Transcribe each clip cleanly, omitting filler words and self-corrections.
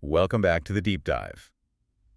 Welcome back to the deep dive.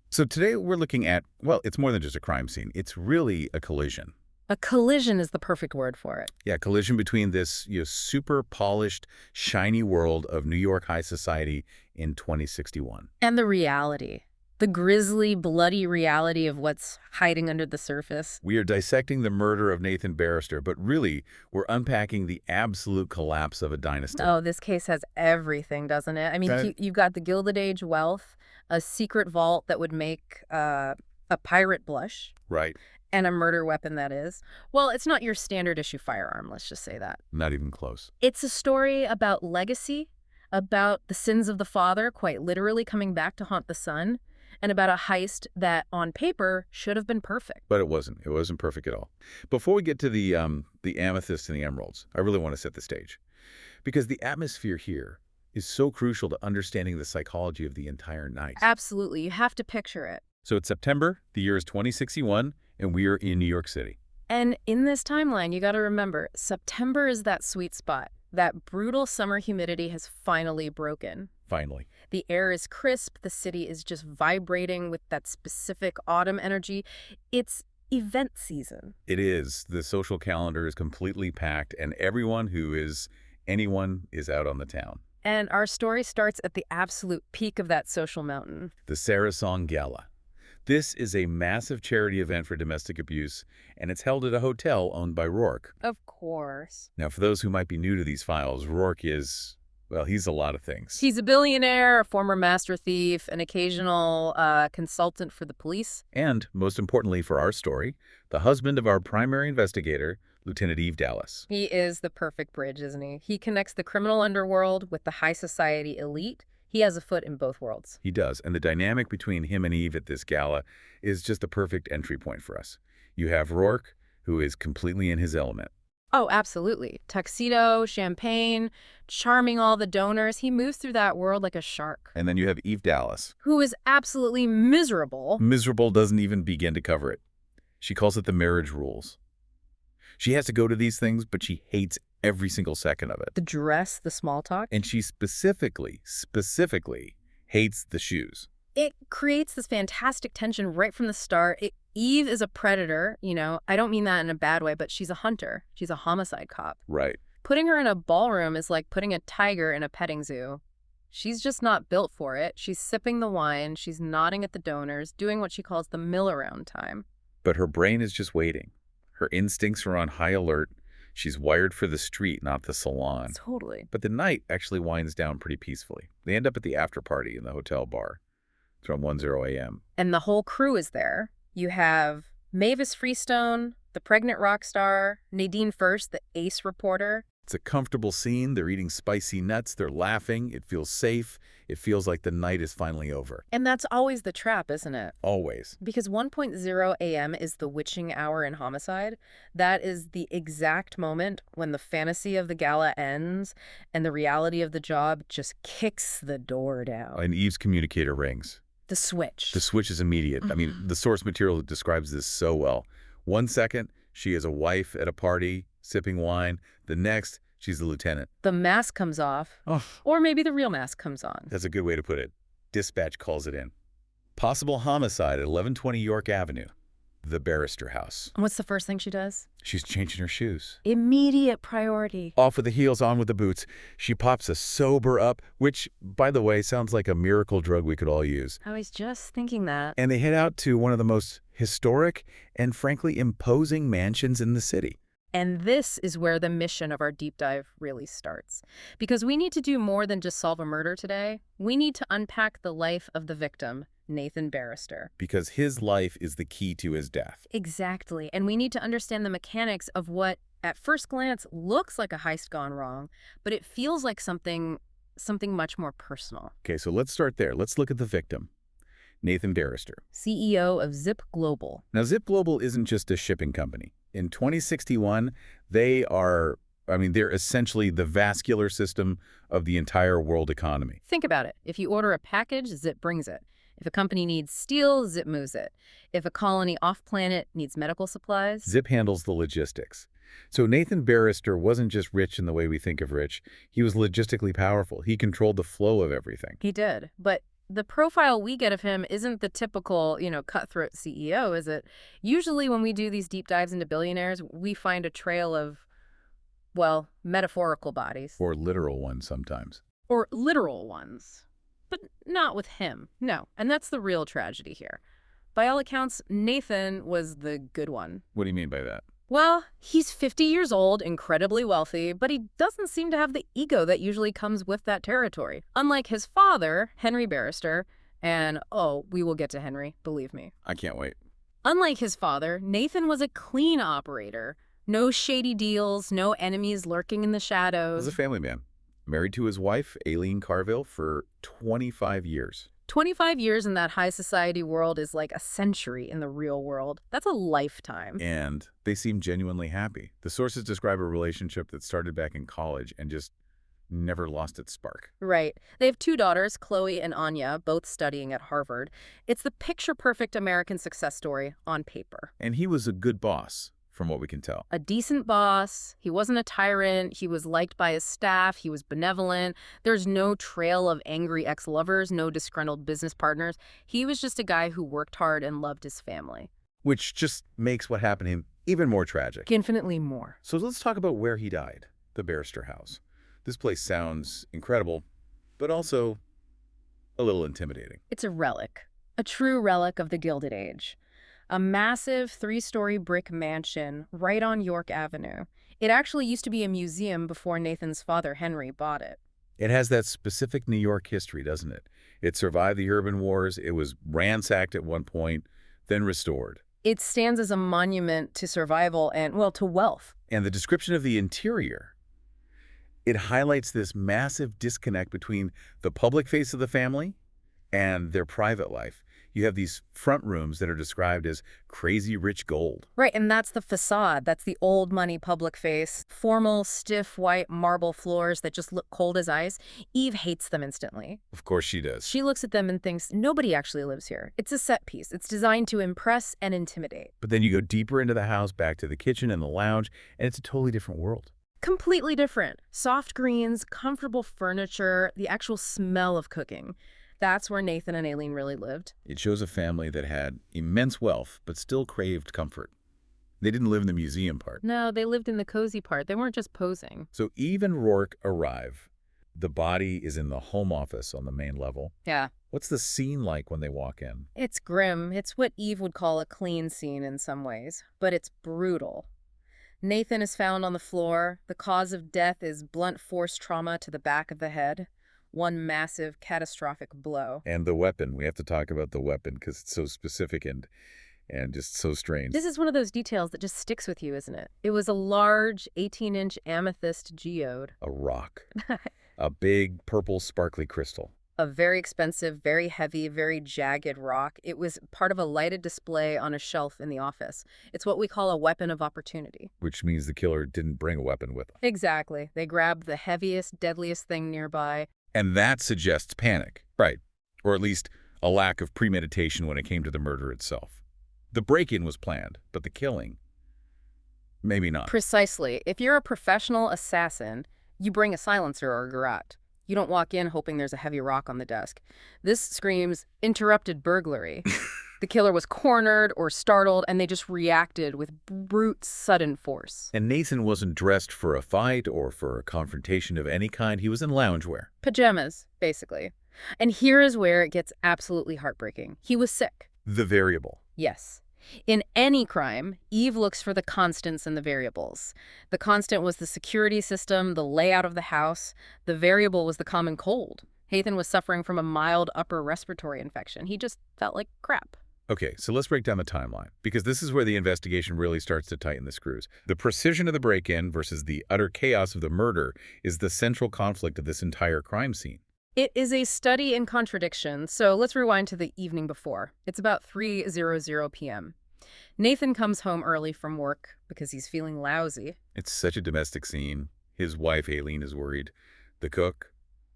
So today we're looking at, well, it's more than just a crime scene. It's really a collision. A collision is the perfect word for it. Yeah, collision between this super polished, shiny world of New York high society in 2061. And the reality. The grisly, bloody reality of what's hiding under the surface. We are dissecting the murder of Nathan Barrister, but really, we're unpacking the absolute collapse of a dynasty. Oh, this case has everything, doesn't it? I mean, Right. you've got the Gilded Age wealth, a secret vault that would make a pirate blush, Right. and a murder weapon that is. Well, it's not your standard issue firearm, let's just say that. Not even close. It's a story about legacy, about the sins of the father quite literally coming back to haunt the son, and about a heist that, on paper, should have been perfect. But it wasn't. It wasn't perfect at all. Before we get to the amethyst and the emeralds, I really want to set the stage. Because the atmosphere here is so crucial to understanding the psychology of the entire night. Absolutely. You have to picture it. So it's September, the year is 2061, and we are in New York City. And in this timeline, you got to remember, September is that sweet spot. That brutal summer humidity has finally broken. Finally. The air is crisp. The city is just vibrating with that specific autumn energy. It's event season. It is. The social calendar is completely packed, and anyone is out on the town. And our story starts at the absolute peak of that social mountain. The Sarah Song Gala. This is a massive charity event for domestic abuse, and it's held at a hotel owned by Rourke. Of course. Now, for those who might be new to these files, Rourke is, well, he's a lot of things. He's a billionaire, a former master thief, an occasional consultant for the police. And, most importantly for our story, the husband of our primary investigator, Lieutenant Eve Dallas. He is the perfect bridge, isn't he? He connects the criminal underworld with the high society elite. He has a foot in both worlds. He does, and the dynamic between him and Eve at this gala is just the perfect entry point for us. You have Rourke, who is completely in his element. Oh, absolutely. Tuxedo, champagne, charming all the donors. He moves through that world like a shark. And then you have Eve Dallas. Who is absolutely miserable. Miserable doesn't even begin to cover it. She calls it the marriage rules. She has to go to these things, but she hates every single second of it. The dress, the small talk. And she specifically hates the shoes. It creates this fantastic tension right from the start. Eve is a predator, I don't mean that in a bad way, but she's a hunter. She's a homicide cop. Right. Putting her in a ballroom is like putting a tiger in a petting zoo. She's just not built for it. She's sipping the wine, she's nodding at the donors, doing what she calls the mill-around time. But her brain is just waiting. Her instincts are on high alert. She's wired for the street, not the salon. Totally. But the night actually winds down pretty peacefully. They end up at the after party in the hotel bar. It's around 1:00 a.m. And the whole crew is there. You have Mavis Freestone, the pregnant rock star, Nadine First, the ace reporter. It's a comfortable scene. They're eating spicy nuts. They're laughing. It feels safe. It feels like the night is finally over. And that's always the trap, isn't it? Always. Because 1:00 a.m. is the witching hour in homicide. That is the exact moment when the fantasy of the gala ends and the reality of the job just kicks the door down. And Eve's communicator rings. The switch. The switch is immediate. I mean, the source material describes this so well. 1 second, she is a wife at a party, sipping wine. The next, she's the lieutenant. The mask comes off. Oh, Or maybe the real mask comes on. that's a good way to put it. Dispatch calls it in. Possible homicide at 1120 York Avenue. The Barrister house. What's the first thing she does? She's changing her shoes. Immediate priority. Off with the heels, on with the boots. She pops a sober up, which, by the way, sounds like a miracle drug we could all use. I was just thinking that. And they head out to one of the most historic and, frankly, imposing mansions in the city. And this is where the mission of our deep dive really starts. Because we need to do more than just solve a murder today. We need to unpack the life of the victim, Nathan Barrister. Because his life is the key to his death. Exactly. And we need to understand the mechanics of what, at first glance, looks like a heist gone wrong, but it feels like something much more personal. Okay, so let's start there. Let's look at the victim, Nathan Barrister. CEO of Zip Global. Now, Zip Global isn't just a shipping company. In 2061, they're essentially the vascular system of the entire world economy. Think about it. If you order a package, Zip brings it. If a company needs steel, Zip moves it. If a colony off-planet needs medical supplies, Zip handles the logistics. So Nathan Barrister wasn't just rich in the way we think of rich. He was logistically powerful. He controlled the flow of everything. he did. But the profile we get of him isn't the typical, cutthroat CEO, is it? Usually when we do these deep dives into billionaires, we find a trail of, well, metaphorical bodies. Or literal ones sometimes. Or literal ones. But not with him, no. And that's the real tragedy here. By all accounts, Nathan was the good one. What do you mean by that? Well, he's 50 years old, incredibly wealthy, but he doesn't seem to have the ego that usually comes with that territory. Unlike his father, Henry Barrister, and we will get to Henry, believe me. I can't wait. Unlike his father, Nathan was a clean operator. No shady deals, no enemies lurking in the He shadows. was a family man. Married to his wife, Aileen Carville, for 25 years. 25 years in that high society world is like a century in the real world. That's a lifetime. And they seem genuinely happy. The sources describe a relationship that started back in college and just never lost its spark. Right. They have 2 daughters, Chloe and Anya, both studying at Harvard. It's the picture-perfect American success story on paper. And he was a good boss, from what we can tell. A decent boss. He wasn't a tyrant. He was liked by his staff. He was benevolent. There's no trail of angry ex-lovers, no disgruntled business partners. He was just a guy who worked hard and loved his family. Which just makes what happened to him even more tragic. Infinitely more. So let's talk about where he died, the Barrister House. This place sounds incredible, but also a little intimidating. It's a relic. A true relic of the Gilded Age. A massive 3-story brick mansion right on York Avenue. It actually used to be a museum before Nathan's father, Henry, bought it. It has that specific New York history, doesn't it? It survived the urban wars. It was ransacked at one point, then restored. It stands as a monument to survival and, well, to wealth. And the description of the interior, it highlights this massive disconnect between the public face of the family and their private life. You have these front rooms that are described as crazy rich gold. Right, and that's the facade. That's the old money public face. Formal, stiff, white marble floors that just look cold as ice. Eve hates them instantly. Of course she does. She looks at them and thinks, nobody actually lives here. It's a set piece. It's designed to impress and intimidate. But then you go deeper into the house, back to the kitchen and the lounge, and it's a totally different world. Completely different. Soft greens, comfortable furniture, the actual smell of cooking. That's where Nathan and Aileen really lived. It shows a family that had immense wealth, but still craved comfort. They didn't live in the museum part. No, they lived in the cozy part. They weren't just posing. So Eve and Rourke arrive. The body is in the home office on the main level. Yeah. What's the scene like when they walk in? It's grim. It's what Eve would call a clean scene in some ways, but it's brutal. Nathan is found on the floor. The cause of death is blunt force trauma to the back of the head. One massive catastrophic blow. And the weapon. We have to talk about the weapon because it's so specific and just so strange. This is one of those details that just sticks with you, isn't it? It was a large 18-inch amethyst geode. A rock. A big purple sparkly crystal. A very expensive, very heavy, very jagged rock. It was part of a lighted display on a shelf in the office. It's what we call a weapon of opportunity. Which means the killer didn't bring a weapon with him. Exactly. They grabbed the heaviest, deadliest thing nearby. And that suggests panic. Right. Or at least a lack of premeditation when it came to the murder itself. The break-in was planned, but the killing, maybe not. Precisely. If you're a professional assassin, you bring a silencer or a garrote. You don't walk in hoping there's a heavy rock on the desk. This screams interrupted burglary. The killer was cornered or startled, and they just reacted with brute, sudden force. And Nathan wasn't dressed for a fight or for a confrontation of any kind. He was in loungewear. Pajamas, basically. And here is where it gets absolutely heartbreaking. He was sick. The variable. Yes. In any crime, Eve looks for the constants and the variables. The constant was the security system, the layout of the house. The variable was the common cold. Nathan was suffering from a mild upper respiratory infection. He just felt like crap. Okay, so let's break down the timeline, because this is where the investigation really starts to tighten the screws. The precision of the break-in versus the utter chaos of the murder is the central conflict of this entire crime scene. It is a study in contradiction, so let's rewind to the evening before. It's about 3:00 p.m. Nathan comes home early from work because he's feeling lousy. It's such a domestic scene. His wife, Aileen, is worried. The cook,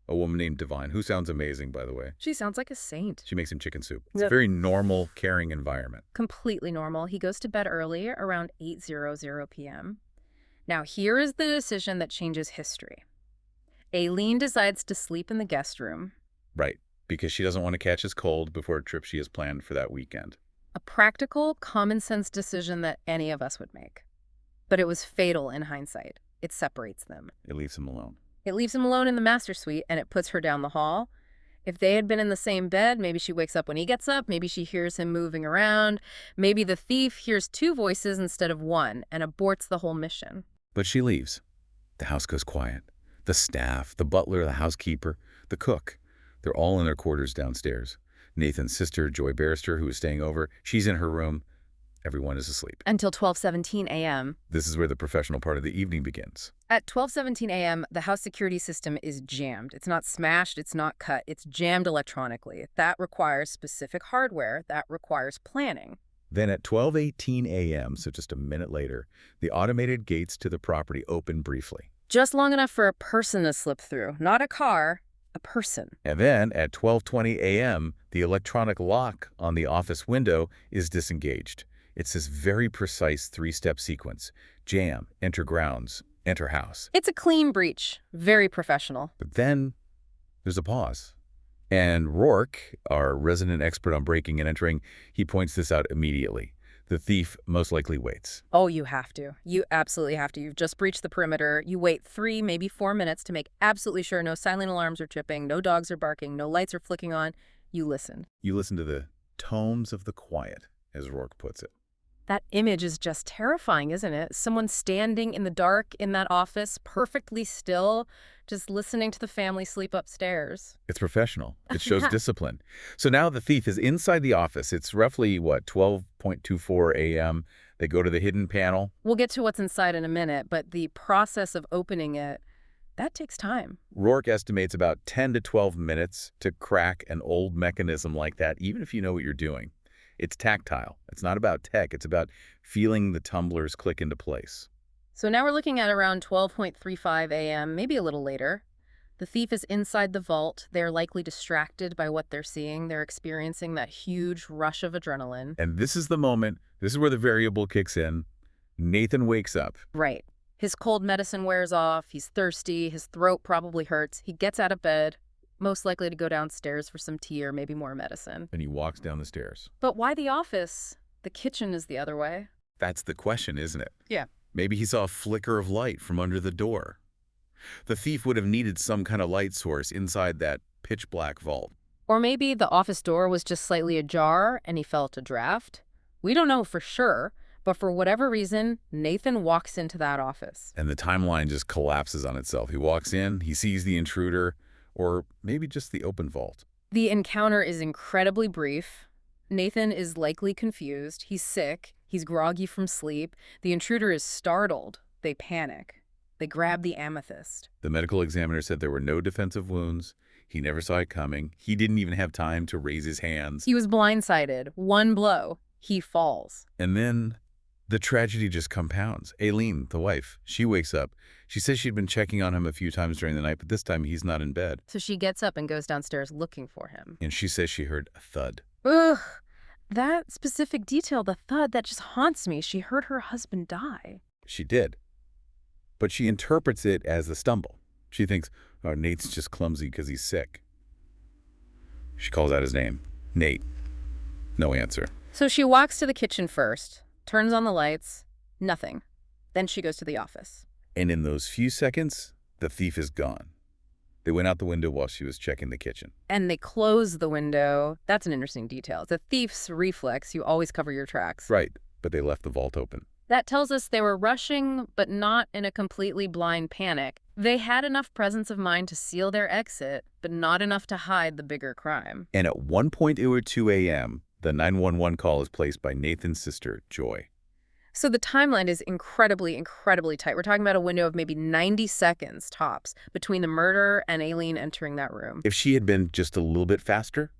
a woman named Divine, who sounds amazing, by the way. She sounds like a saint. She makes him chicken soup. It's Yep. a very normal, caring environment. Completely normal. He goes to bed early, around 8:00 p.m. Now, here is the decision that changes history. Aileen decides to sleep in the guest room. Right. because she doesn't want to catch his cold before a trip she has planned for that weekend. A practical, common-sense decision that any of us would make. But it was fatal in hindsight. It separates them. It leaves him alone. It leaves him alone in the master suite, and it puts her down the hall. If they had been in the same bed, maybe she wakes up when he gets up, maybe she hears him moving around, maybe the thief hears two voices instead of one and aborts the whole mission. But she leaves. The house goes quiet. The staff, the butler, the housekeeper, the cook, they're all in their quarters downstairs. Nathan's sister, Joy Barrister, who is staying over, she's in her room. Everyone is asleep. Until 12:17 a.m. This is where the professional part of the evening begins. At 12:17 a.m., the house security system is jammed. It's not smashed, it's not cut, it's jammed electronically. That requires specific hardware, that requires planning. Then at 12:18 a.m., so just a minute later, the automated gates to the property open briefly. Just long enough for a person to slip through. Not a car, a person. And then at 12:20 a.m., the electronic lock on the office window is disengaged. It's this very precise three-step sequence. Jam, enter grounds, enter house. It's a clean breach. Very professional. But then there's a pause. And Rourke, our resident expert on breaking and entering, he points this out immediately. The thief most likely waits. Oh, you have to. You absolutely have to. You've just breached the perimeter. You wait 3, maybe 4 minutes to make absolutely sure no silent alarms are tripping, no dogs are barking, no lights are flicking on. You listen. You listen to the tomes of the quiet, as Rourke puts it. That image is just terrifying, isn't it? Someone standing in the dark in that office, perfectly still, just listening to the family sleep upstairs. It's professional. It shows discipline. So now the thief is inside the office. It's roughly, 12:24 a.m. They go to the hidden panel. We'll get to what's inside in a minute, but the process of opening it, that takes time. Rourke estimates about 10 to 12 minutes to crack an old mechanism like that, even if you know what you're doing. It's tactile. It's not about tech. It's about feeling the tumblers click into place. So now we're looking at around 12:35 a.m., maybe a little later. The thief is inside the vault. They're likely distracted by what they're seeing. They're experiencing that huge rush of adrenaline. And this is the moment, this is where the variable kicks in. Nathan wakes up. Right. His cold medicine wears off. He's thirsty. His throat probably hurts. He gets out of bed, most likely to go downstairs for some tea or maybe more medicine. And he walks down the stairs. But why the office? The kitchen is the other way. That's the question, isn't it? Yeah. Maybe he saw a flicker of light from under the door. The thief would have needed some kind of light source inside that pitch-black vault. Or maybe the office door was just slightly ajar and he felt a draft. We don't know for sure, but for whatever reason, Nathan walks into that office. And the timeline just collapses on itself. He walks in, he sees the intruder, or maybe just the open vault. The encounter is incredibly brief. Nathan is likely confused. He's sick. He's groggy from sleep. The intruder is startled. They panic. They grab the amethyst. The medical examiner said there were no defensive wounds. He never saw it coming. He didn't even have time to raise his hands. He was blindsided. One blow. He falls. And then the tragedy just compounds. Aileen, the wife, she wakes up. She says she'd been checking on him a few times during the night, but this time he's not in bed. So she gets up and goes downstairs looking for him. And she says she heard a thud. Ugh. That specific detail, the thud, that just haunts me. She heard her husband die. She did. But she interprets it as a stumble. She thinks, oh, Nate's just clumsy because he's sick. She calls out his name. Nate. No answer. So she walks to the kitchen first, turns on the lights, nothing. Then she goes to the office. And in those few seconds, the thief is gone. They went out the window while she was checking the kitchen. And they close the window. That's an interesting detail. It's a thief's reflex. You always cover your tracks. Right, but they left the vault open. That tells us they were rushing, but not in a completely blind panic. They had enough presence of mind to seal their exit, but not enough to hide the bigger crime. And at 1:02 a.m., the 911 call is placed by Nathan's sister, Joy. So the timeline is incredibly, incredibly tight. We're talking about a window of maybe 90 seconds tops between the murder and Aileen entering that room. If she had been just a little bit faster,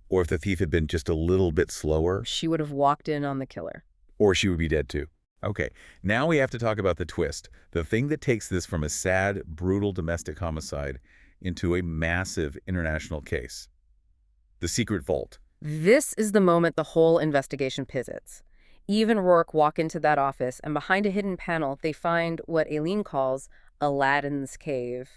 or if the thief had been just a little bit slower, She would have walked in on the killer. or she would be dead too. Okay, now we have to talk about the twist. The thing that takes this from a sad, brutal domestic homicide into a massive international case. The secret vault. This is the moment the whole investigation pivots. Eve and Rourke walk into that office, and behind a hidden panel, they find what Aileen calls Aladdin's cave.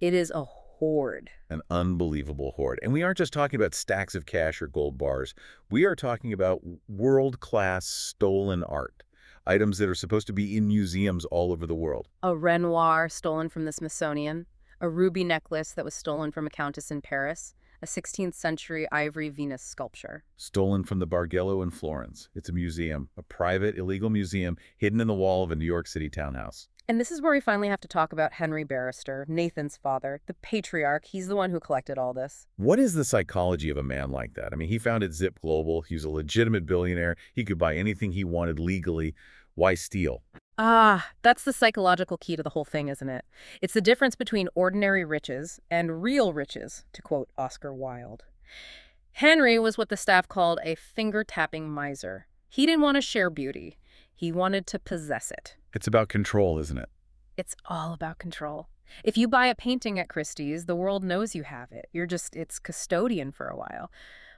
It is a hoard. An unbelievable hoard. And we aren't just talking about stacks of cash or gold bars. We are talking about world-class stolen art, items that are supposed to be in museums all over the world. A Renoir stolen from the Smithsonian, a ruby necklace that was stolen from a countess in Paris, a 16th century ivory Venus sculpture. Stolen from the Bargello in Florence. It's a museum, a private, illegal museum hidden in the wall of a New York City townhouse. And this is where we finally have to talk about Henry Barrister, Nathan's father, the patriarch. He's the one who collected all this. What is the psychology of a man like that? I mean, he founded Zip Global. He was a legitimate billionaire. He could buy anything he wanted legally. Why steal? Ah, that's the psychological key to the whole thing, isn't it? It's the difference between ordinary riches and real riches, to quote Oscar Wilde. Henry was what the staff called a finger-tapping miser. He didn't want to share beauty. He wanted to possess it. It's about control, isn't it? It's all about control. If you buy a painting at Christie's, the world knows you have it. You're just its custodian for a while.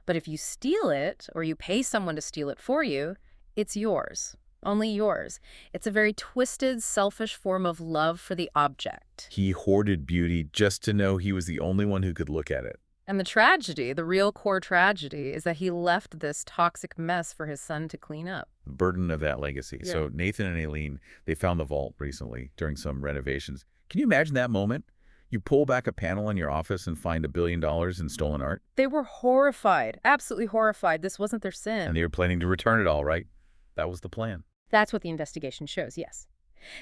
But if you steal it, or you pay someone to steal it for you, it's yours. Only yours. It's a very twisted, selfish form of love for the object. He hoarded beauty just to know he was the only one who could look at it. And the tragedy, the real core tragedy, is that he left this toxic mess for his son to clean up. The burden of that legacy. Yeah. So Nathan and Aileen, they found the vault recently during some renovations. Can you imagine that moment? You pull back a panel in your office and find $1 billion in stolen art? They were horrified, absolutely horrified. This wasn't their sin. And they were planning to return it all, right? That was the plan. That's what the investigation shows, yes.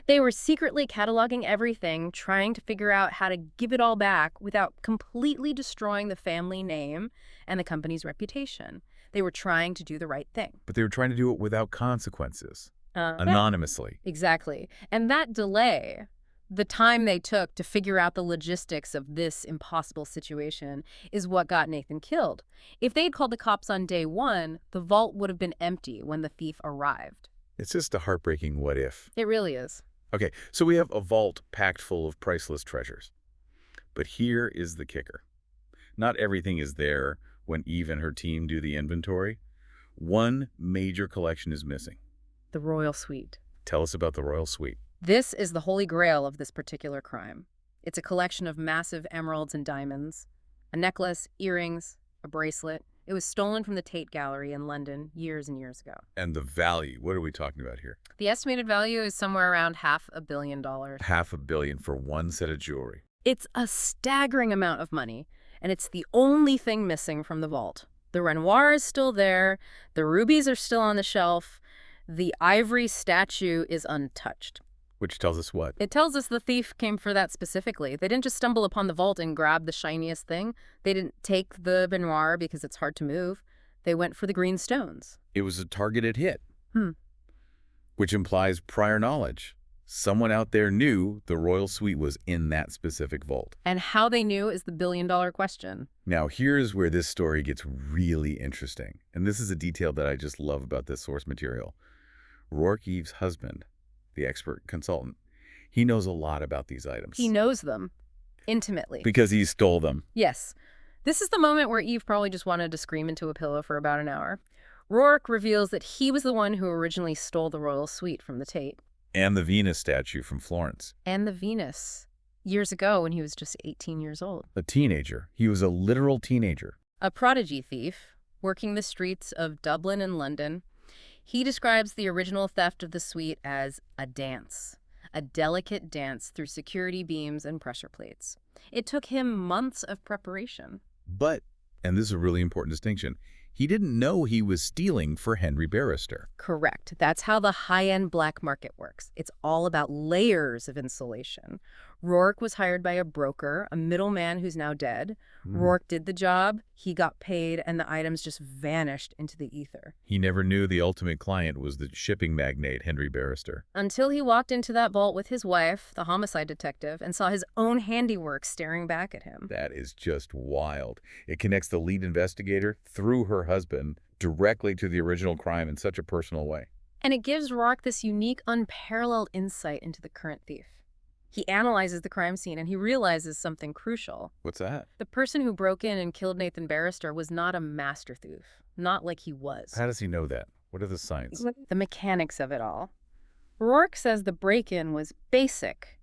They were secretly cataloging everything, trying to figure out how to give it all back without completely destroying the family name and the company's reputation. They were trying to do the right thing. But they were trying to do it without consequences, That- anonymously. Exactly. And that delay, the time they took to figure out the logistics of this impossible situation, is what got Nathan killed. If they'd called the cops on day one, the vault would have been empty when the thief arrived. It's just a heartbreaking what if. It really is. Okay, so we have a vault packed full of priceless treasures. But here is the kicker. Not everything is there when Eve and her team do the inventory. One major collection is missing. The royal suite. Tell us about the royal suite. This is the holy grail of this particular crime. It's a collection of massive emeralds and diamonds, a necklace, earrings, a bracelet. It was stolen from the Tate Gallery in London years and years ago. And the value, what are we talking about here? The estimated value is somewhere around $500 million. $500 million for one set of jewelry. It's a staggering amount of money, and it's the only thing missing from the vault. The Renoir is still there, the rubies are still on the shelf, the ivory statue is untouched. Which tells us what? It tells us the thief came for that specifically. They didn't just stumble upon the vault and grab the shiniest thing. They didn't take the Renoir because it's hard to move. They went for the green stones. It was a targeted hit. Which implies prior knowledge. Someone out there knew the royal suite was in that specific vault. And how they knew is the billion-dollar question. Now, here's where this story gets really interesting. And this is a detail that I just love about this source material. Rourke Eve's husband, the expert consultant, he knows a lot about these items. He knows them intimately. Because he stole them. Yes. This is the moment where Eve probably just wanted to scream into a pillow for about an hour. Rourke reveals that he was the one who originally stole the royal suite from the Tate. And the Venus statue from Florence. And the Venus. Years ago when he was just 18 years old. A teenager. He was a literal teenager. A prodigy thief, working the streets of Dublin and London. He describes the original theft of the suite as a dance. A delicate dance through security beams and pressure plates. It took him months of preparation. But, and this is a really important distinction, he didn't know he was stealing for Henry Barrister. Correct. That's how the high-end black market works. It's all about layers of insulation. Rourke was hired by a broker, a middleman who's now dead. Rourke did the job, he got paid, and the items just vanished into the ether. He never knew the ultimate client was the shipping magnate, Henry Barrister. Until he walked into that vault with his wife, the homicide detective, and saw his own handiwork staring back at him. That is just wild. It connects the lead investigator through her husband directly to the original crime in such a personal way. And it gives Rourke this unique, unparalleled insight into the current thief. He analyzes the crime scene and he realizes something crucial. What's that? The person who broke in and killed Nathan Barrister was not a master thief. Not like he was. How does he know that? What are the signs? The mechanics of it all. Rourke says the break-in was basic.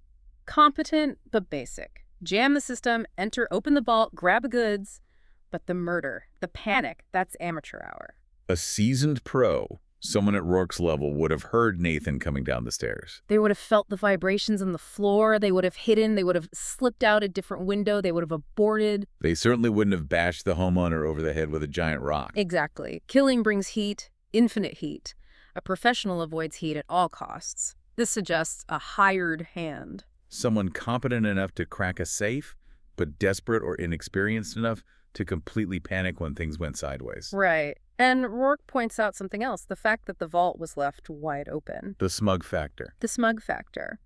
Competent, but basic. Jam the system, enter, open the vault, grab the goods. But the murder, the panic, that's amateur hour. A seasoned pro, someone at Rourke's level, would have heard Nathan coming down the stairs. They would have felt the vibrations on the floor. They would have hidden. They would have slipped out a different window. They would have aborted. They certainly wouldn't have bashed the homeowner over the head with a giant rock. Exactly. Killing brings heat, infinite heat. A professional avoids heat at all costs. This suggests a hired hand. Someone competent enough to crack a safe, but desperate or inexperienced enough to completely panic when things went sideways. Right. And Rourke points out something else, the fact that the vault was left wide open. The smug factor. The smug factor.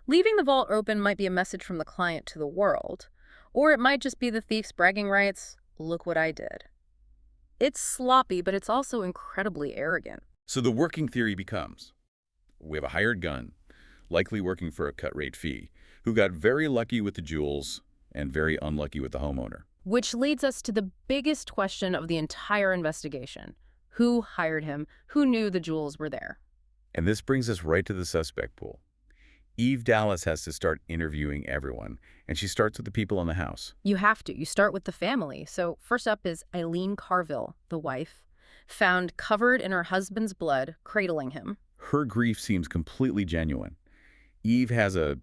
Leaving the vault open might be a message from the client to the world, or it might just be the thief's bragging rights, look what I did. It's sloppy, but it's also incredibly arrogant. So the working theory becomes, we have a hired gun, likely working for a cut rate fee, who got very lucky with the jewels and very unlucky with the homeowner. Which leads us to the biggest question of the entire investigation. Who hired him? Who knew the jewels were there? And this brings us right to the suspect pool. Eve Dallas has to start interviewing everyone, and she starts with the people in the house. You have to. You start with the family. So first up is Eileen Carville, the wife, found covered in her husband's blood, cradling him. Her grief seems completely genuine. Eve has a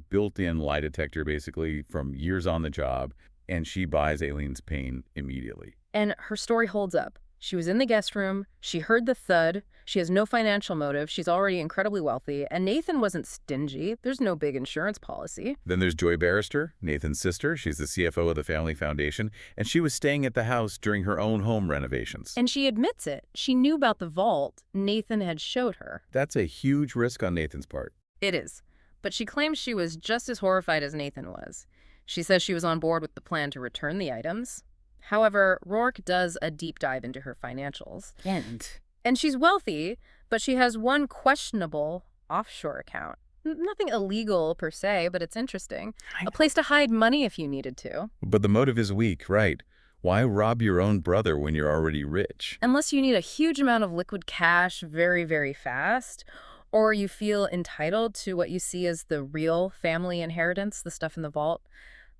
built-in lie detector, basically, from years on the job, and she buys Aileen's pain immediately. And her story holds up. She was in the guest room, she heard the thud, she has no financial motive, she's already incredibly wealthy, and Nathan wasn't stingy. There's no big insurance policy. Then there's Joy Barrister, Nathan's sister. She's the CFO of the family foundation, and she was staying at the house during her own home renovations. And she admits it. She knew about the vault Nathan had showed her. That's a huge risk on Nathan's part. It is. But she claims she was just as horrified as Nathan was. She says she was on board with the plan to return the items. However, Rourke does a deep dive into her financials. And she's wealthy, but she has one questionable offshore account. Nothing illegal per se, but it's interesting. A place to hide money if you needed to. But the motive is weak, right? Why rob your own brother when you're already rich? Unless you need a huge amount of liquid cash very, very fast, or you feel entitled to what you see as the real family inheritance, the stuff in the vault.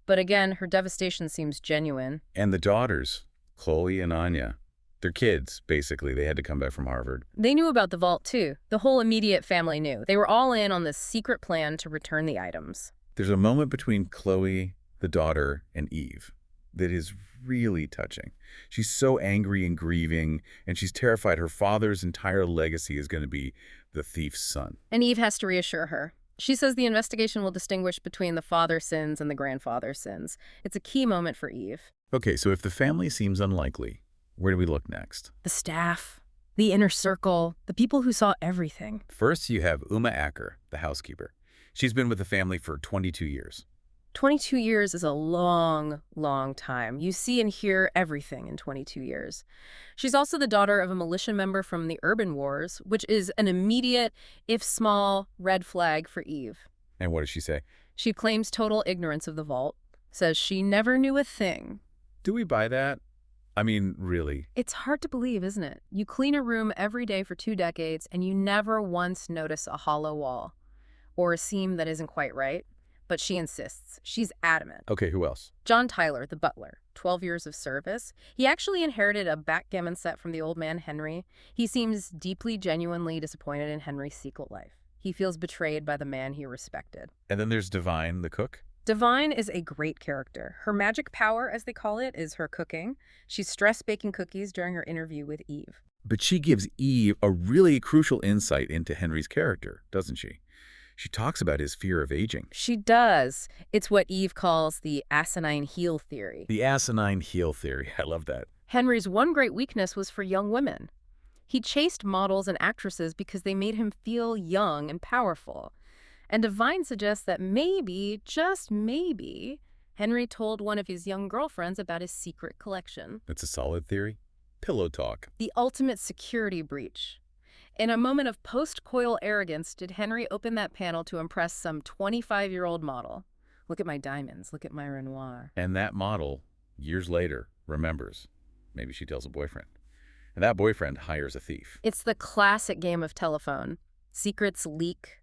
But again, her devastation seems genuine. And the daughters, Chloe and Anya, they're kids, basically. They had to come back from Harvard. They knew about the vault, too. The whole immediate family knew. They were all in on this secret plan to return the items. There's a moment between Chloe, the daughter, and Eve that is really touching. She's so angry and grieving, and she's terrified her father's entire legacy is going to be the thief's son. And Eve has to reassure her. She says the investigation will distinguish between the father's sins and the grandfather's sins. It's a key moment for Eve. Okay, so if the family seems unlikely, where do we look next? The staff, the inner circle, the people who saw everything. First, you have Uma Acker, the housekeeper. She's been with the family for 22 years. 22 years is a long, long time. You see and hear everything in 22 years. She's also the daughter of a militia member from the Urban Wars, which is an immediate, if small, red flag for Eve. And what does she say? She claims total ignorance of the vault, says she never knew a thing. Do we buy that? I mean, really? It's hard to believe, isn't it? You clean a room every day for 2 decades, and you never once notice a hollow wall or a seam that isn't quite right. But she insists. She's adamant. Okay, who else? John Tyler, the butler, 12 years of service. He actually inherited a backgammon set from the old man Henry. He seems deeply, genuinely disappointed in Henry's secret life. He feels betrayed by the man he respected. And then there's Divine, the cook. Divine is a great character. Her magic power, as they call it, is her cooking. She's stressed baking cookies during her interview with Eve. But she gives Eve a really crucial insight into Henry's character, doesn't she? She talks about his fear of aging. She does. It's what Eve calls the asinine heel theory. The asinine heel theory. I love that. Henry's one great weakness was for young women. He chased models and actresses because they made him feel young and powerful. And Divine suggests that maybe, just maybe, Henry told one of his young girlfriends about his secret collection. That's a solid theory. Pillow talk. The ultimate security breach. In a moment of post-coital arrogance, did Henry open that panel to impress some 25-year-old model? Look at my diamonds. Look at my Renoir. And that model, years later, remembers. Maybe she tells a boyfriend. And that boyfriend hires a thief. It's the classic game of telephone. Secrets leak.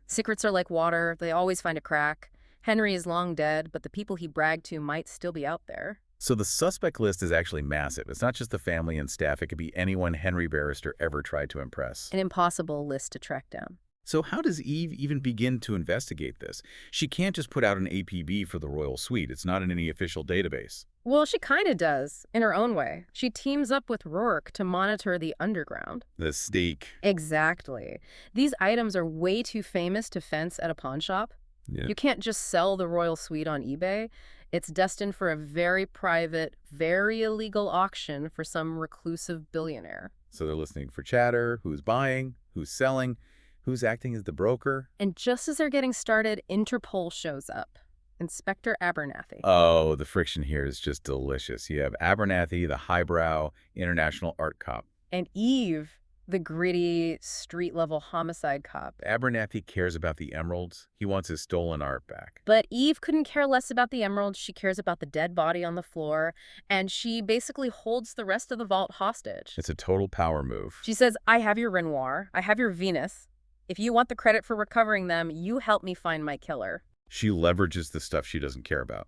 Secrets are like water. They always find a crack. Henry is long dead, but the people he bragged to might still be out there. So the suspect list is actually massive. It's not just the family and staff. It could be anyone Henry Barrister ever tried to impress. An impossible list to track down. So how does Eve even begin to investigate this? She can't just put out an APB for the royal suite. It's not in any official database. Well, she kind of does, in her own way. She teams up with Rourke to monitor the underground. The stake. Exactly. These items are way too famous to fence at a pawn shop. Yeah. You can't just sell the royal suite on eBay. It's destined for a very private, very illegal auction for some reclusive billionaire. So they're listening for chatter, who's buying, who's selling, who's acting as the broker. And just as they're getting started, Interpol shows up. Inspector Abernathy. Oh, the friction here is just delicious. You have Abernathy, the highbrow international art cop. And Eve, the gritty, street-level homicide cop. Abernathy cares about the emeralds. He wants his stolen art back. But Eve couldn't care less about the emeralds. She cares about the dead body on the floor, and she basically holds the rest of the vault hostage. It's a total power move. She says, I have your Renoir. I have your Venus. If you want the credit for recovering them, you help me find my killer. She leverages the stuff she doesn't care about,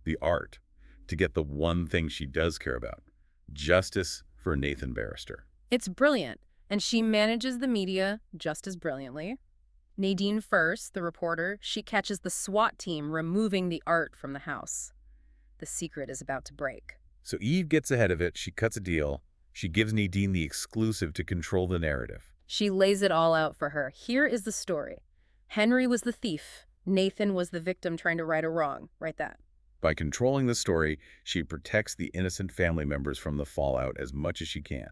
the art, to get the one thing she does care about, justice for Nathan Barrister. It's brilliant, and she manages the media just as brilliantly. Nadine first, the reporter, she catches the SWAT team removing the art from the house. The secret is about to break. So Eve gets ahead of it. She cuts a deal. She gives Nadine the exclusive to control the narrative. She lays it all out for her. Here is the story. Henry was the thief. Nathan was the victim trying to right a wrong. Write that. By controlling the story, she protects the innocent family members from the fallout as much as she can.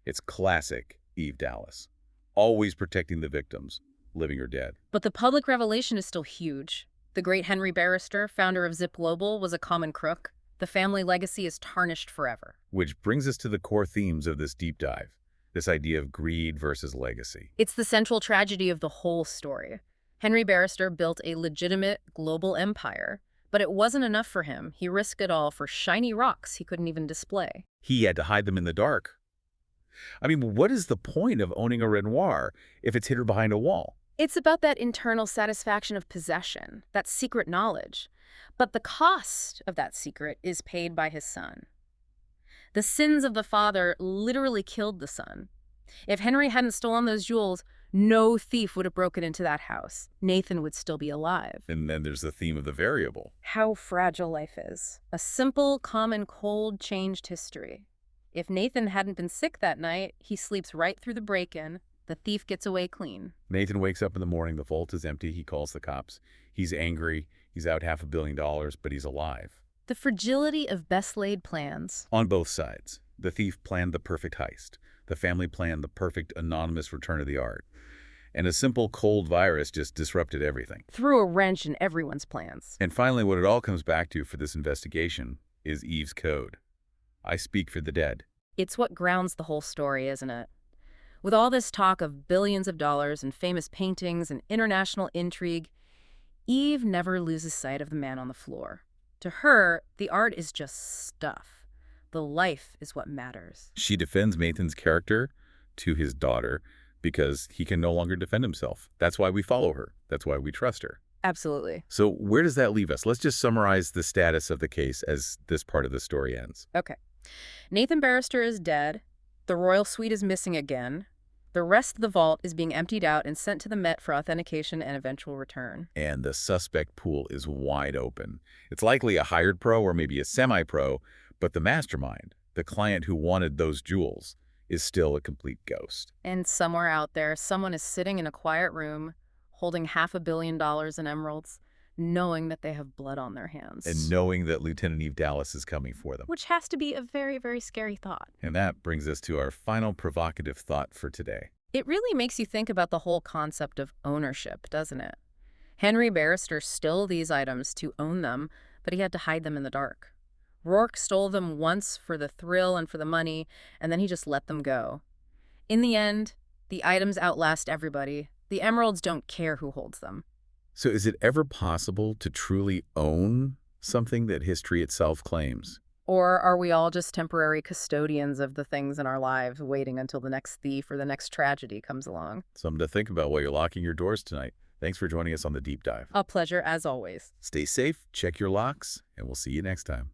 It's classic Eve Dallas. Always protecting the victims, living or dead. But the public revelation is still huge. The great Henry Barrister, founder of Zip Global, was a common crook. The family legacy is tarnished forever. Which brings us to the core themes of this deep dive, this idea of greed versus legacy. It's the central tragedy of the whole story. Henry Barrister built a legitimate global empire, but it wasn't enough for him. He risked it all for shiny rocks he couldn't even display. He had to hide them in the dark. I mean, what is the point of owning a Renoir if it's hidden behind a wall? It's about that internal satisfaction of possession, that secret knowledge. But the cost of that secret is paid by his son. The sins of the father literally killed the son. If Henry hadn't stolen those jewels, no thief would have broken into that house. Nathan would still be alive. And then there's the theme of the variable. How fragile life is. A simple, common, cold, changed history. If Nathan hadn't been sick that night, he sleeps right through the break-in. The thief gets away clean. Nathan wakes up in the morning. The vault is empty. He calls the cops. He's angry. He's out $500 million, but he's alive. The fragility of best-laid plans. On both sides. The thief planned the perfect heist. The family planned the perfect anonymous return of the art. And a simple cold virus just disrupted everything. Threw a wrench in everyone's plans. And finally, what it all comes back to for this investigation is Eve's code. I speak for the dead. It's what grounds the whole story, isn't it? With all this talk of billions of dollars and famous paintings and international intrigue, Eve never loses sight of the man on the floor. To her, the art is just stuff. The life is what matters. She defends Nathan's character to his daughter because he can no longer defend himself. That's why we follow her. That's why we trust her. Absolutely. So where does that leave us? Let's just summarize the status of the case as this part of the story ends. Okay. Nathan Barrister is dead. The royal suite is missing again. The rest of the vault is being emptied out and sent to the Met for authentication and eventual return. And the suspect pool is wide open. It's likely a hired pro or maybe a semi-pro, but the mastermind, the client who wanted those jewels, is still a complete ghost. And somewhere out there, someone is sitting in a quiet room, holding $500 million in emeralds, knowing that they have blood on their hands. And knowing that Lieutenant Eve Dallas is coming for them. Which has to be a very, very scary thought. And that brings us to our final provocative thought for today. It really makes you think about the whole concept of ownership, doesn't it? Henry Barrister stole these items to own them, but he had to hide them in the dark. Rourke stole them once for the thrill and for the money, and then he just let them go. In the end, the items outlast everybody. The emeralds don't care who holds them. So is it ever possible to truly own something that history itself claims? Or are we all just temporary custodians of the things in our lives, waiting until the next thief or the next tragedy comes along? Something to think about while you're locking your doors tonight. Thanks for joining us on the deep dive. A pleasure as always. Stay safe, check your locks, and we'll see you next time.